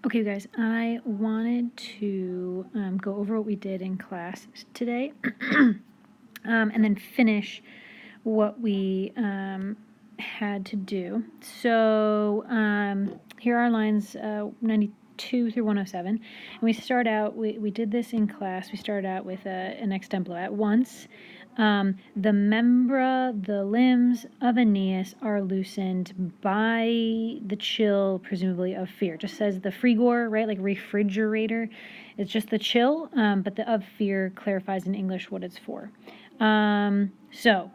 Okay, guys, I wanted to go over what we did in class today and then finish what we had to do. So here are lines 92 through 107. And we start out, we did this in class. We started out with an extemplo. At once, the membra, the limbs of Aeneas are loosened by the chill, presumably of fear. Just says the frigor, right? Like refrigerator. It's just the chill, but the of fear clarifies in English what it's for. So,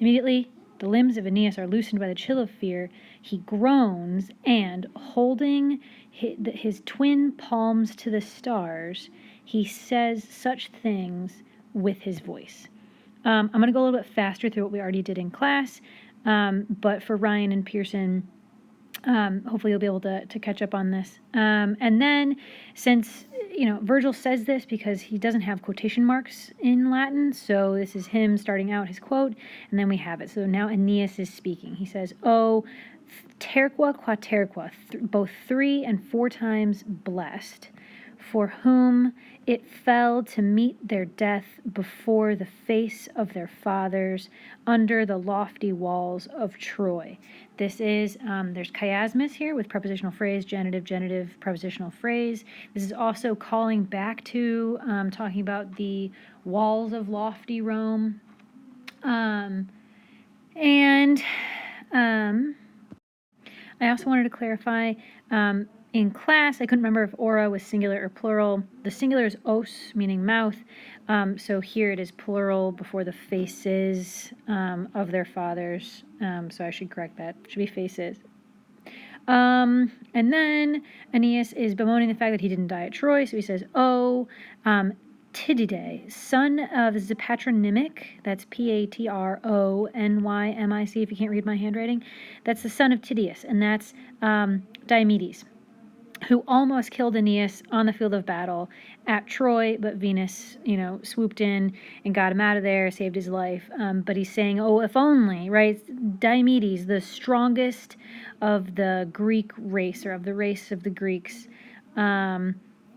immediately, the limbs of Aeneas are loosened by the chill of fear. He groans, and holding his twin palms to the stars, he says such things with his voice. I'm going to go a little bit faster through what we already did in class, but for Ryan and Pearson, hopefully you'll be able to catch up on this. And then, since Virgil says this because he doesn't have quotation marks in Latin, so this is him starting out his quote, and then we have it. So now Aeneas is speaking. He says, "Oh, terqua quaterqua, both 3 and 4 times blessed, for whom it fell to meet their death before the face of their fathers under the lofty walls of Troy." This is, there's chiasmus here with prepositional phrase, genitive, prepositional phrase. This is also calling back to talking about the walls of lofty Rome. I also wanted to clarify, in class, I couldn't remember if ora was singular or plural. The singular is os, meaning mouth. So here it is plural before the faces of their fathers. So I should correct that. It should be faces. And then Aeneas is bemoaning the fact that he didn't die at Troy. So he says, "Oh, Tydidae, son of," this is a patronymic, that's Patronymic, if you can't read my handwriting. That's the son of Tydeus, and that's Diomedes, who almost killed Aeneas on the field of battle at Troy, but Venus, swooped in and got him out of there, saved his life. But he's saying, oh, if only, right? Diomedes, the strongest of the Greek race, or of the race of the Greeks. So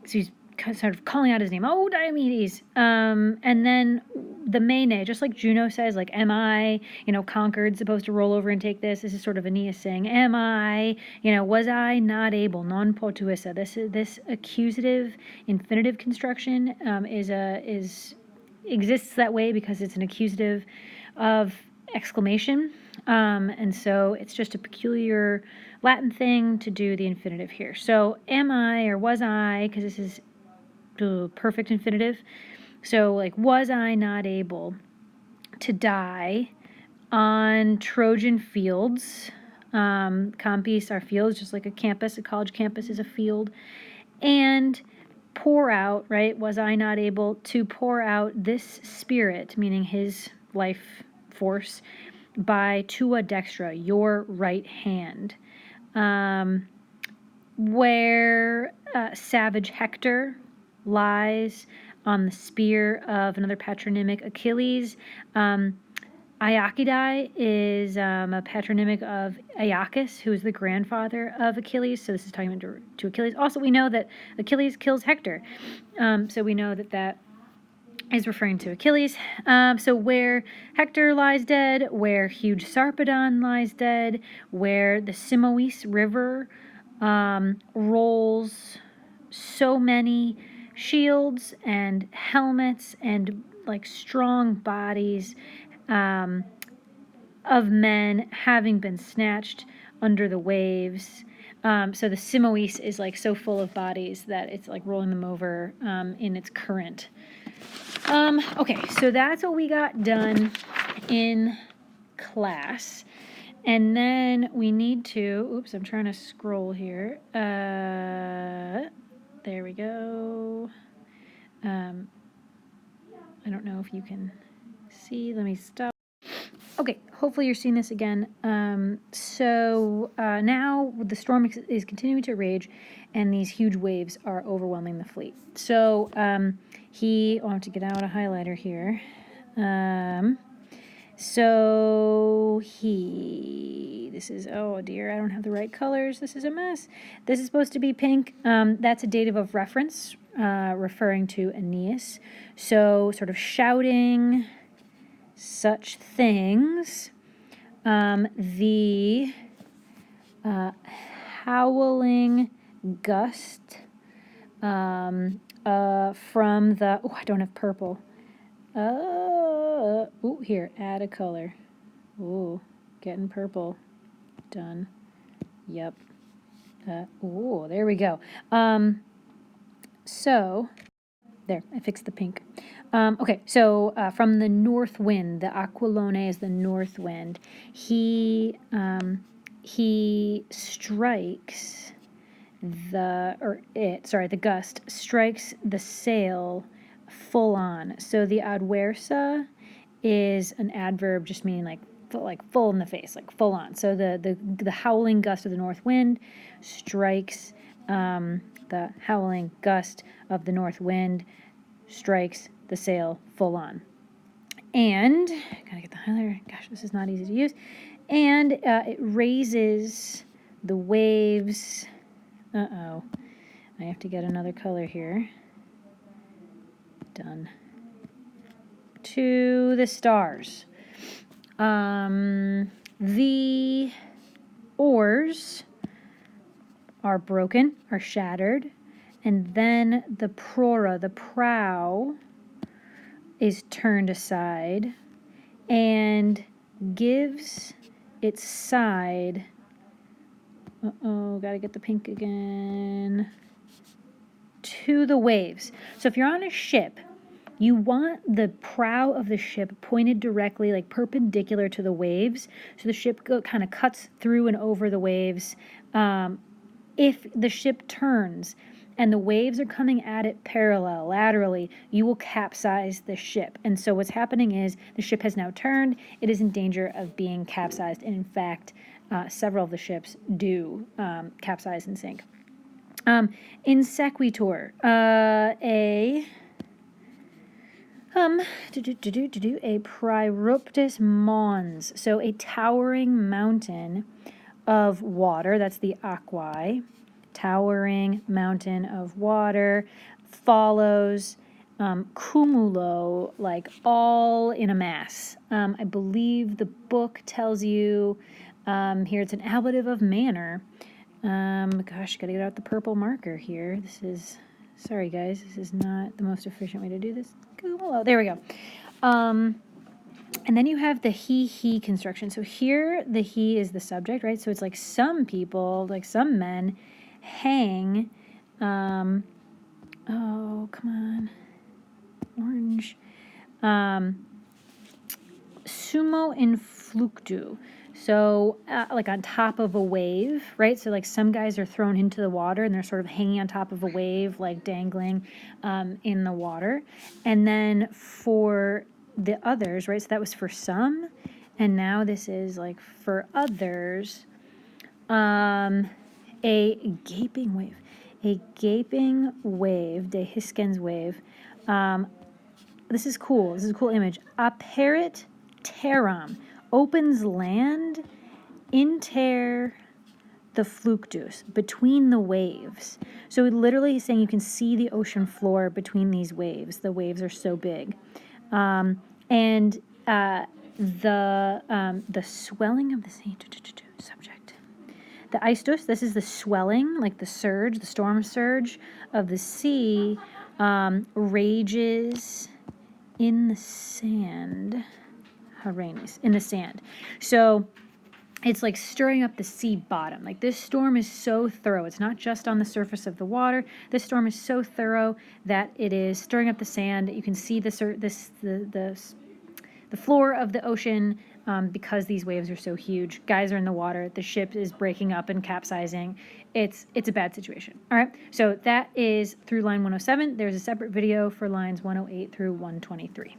he's sort of calling out his name, "Oh, Diomedes." And then the Mene, just like Juno says, like, "Am I, conquered, supposed to roll over and take this?" This is sort of Aeneas saying, "Am I, was I not able?" Non potuissa. This accusative infinitive construction exists that way because it's an accusative of exclamation. And so it's just a peculiar Latin thing to do the infinitive here. So am I, or was I, because this is perfect infinitive. So, like, was I not able to die on Trojan fields? Campus are fields, just like a campus, a college campus is a field. And pour out, right? Was I not able to pour out this spirit, meaning his life force, by tua dextra, your right hand? Where savage Hector lies on the spear of another patronymic, Achilles. Aeacidae is a patronymic of Aeacus, who is the grandfather of Achilles. So this is talking to Achilles. Also, we know that Achilles kills Hector. So we know that is referring to Achilles. So where Hector lies dead, where huge Sarpedon lies dead, where the Simois River rolls so many shields and helmets and like strong bodies of men having been snatched under the waves. So the Simois is like so full of bodies that it's like rolling them over in its current. Okay, so that's what we got done in class. And then we need to, oops, I'm trying to scroll here. There we go. I don't know if you can see. Let me stop. Okay, hopefully you're seeing this again. So now the storm is continuing to rage, and these huge waves are overwhelming the fleet. So I'll have to get out a highlighter here. So this is, oh dear, I don't have the right colors. This is a mess. This is supposed to be pink. That's a dative of reference, referring to Aeneas. So sort of shouting such things. The howling gust from the, oh, I don't have purple. Here, add a color. Ooh, getting purple. Done. Yep. There we go. So, there, I fixed the pink. Okay, so from the north wind, the aquilone is the north wind. He strikes the gust strikes the sail full on. So the adversa is an adverb just meaning like full in the face, like full on. So the howling gust of the north wind strikes, the howling gust of the north wind strikes the sail full on. And, gotta get the highlighter, gosh, this is not easy to use. And it raises the waves. I have to get another color here. Done. To the stars. The oars are broken, are shattered, and then the prora, the prow, is turned aside and gives its side, gotta get the pink again, to the waves. So if you're on a ship, you want the prow of the ship pointed directly, like perpendicular to the waves, so the ship kind of cuts through and over the waves. If the ship turns and the waves are coming at it parallel, laterally, you will capsize the ship. And so what's happening is the ship has now turned. It is in danger of being capsized. And in fact, several of the ships do capsize and sink. In sequitur, a Priruptus mons, so a towering mountain of water, that's the aquae, towering mountain of water, follows cumulo, like all in a mass. I believe the book tells you, here it's an ablative of manner. Gosh, gotta get out the purple marker here. Sorry guys, this is not the most efficient way to do this. Cumulo, there we go. And then you have the he construction. So here the he is the subject, right? So it's like some people, like some men, hang, oh, come on, orange, sumo in fluctu. So like on top of a wave, right? So like some guys are thrown into the water and they're sort of hanging on top of a wave, like dangling in the water. And then for the others, right? So that was for some, and now this is like for others, a gaping wave. A gaping wave, de Hiskens wave. This is cool. This is a cool image. Apparit terram, opens land, inter the fluctus, between the waves. So literally he's saying you can see the ocean floor between these waves. The waves are so big. And the swelling of the sea, subject. The aistos, this is the swelling, like the surge, the storm surge of the sea, rages in the sand. Harenis, in the sand. So it's like stirring up the sea bottom. Like this storm is so thorough. It's not just on the surface of the water. This storm is so thorough that it is stirring up the sand. You can see the floor of the ocean because these waves are so huge. Guys are in the water. The ship is breaking up and capsizing. It's a bad situation. All right. So that is through line 107. There's a separate video for lines 108 through 123.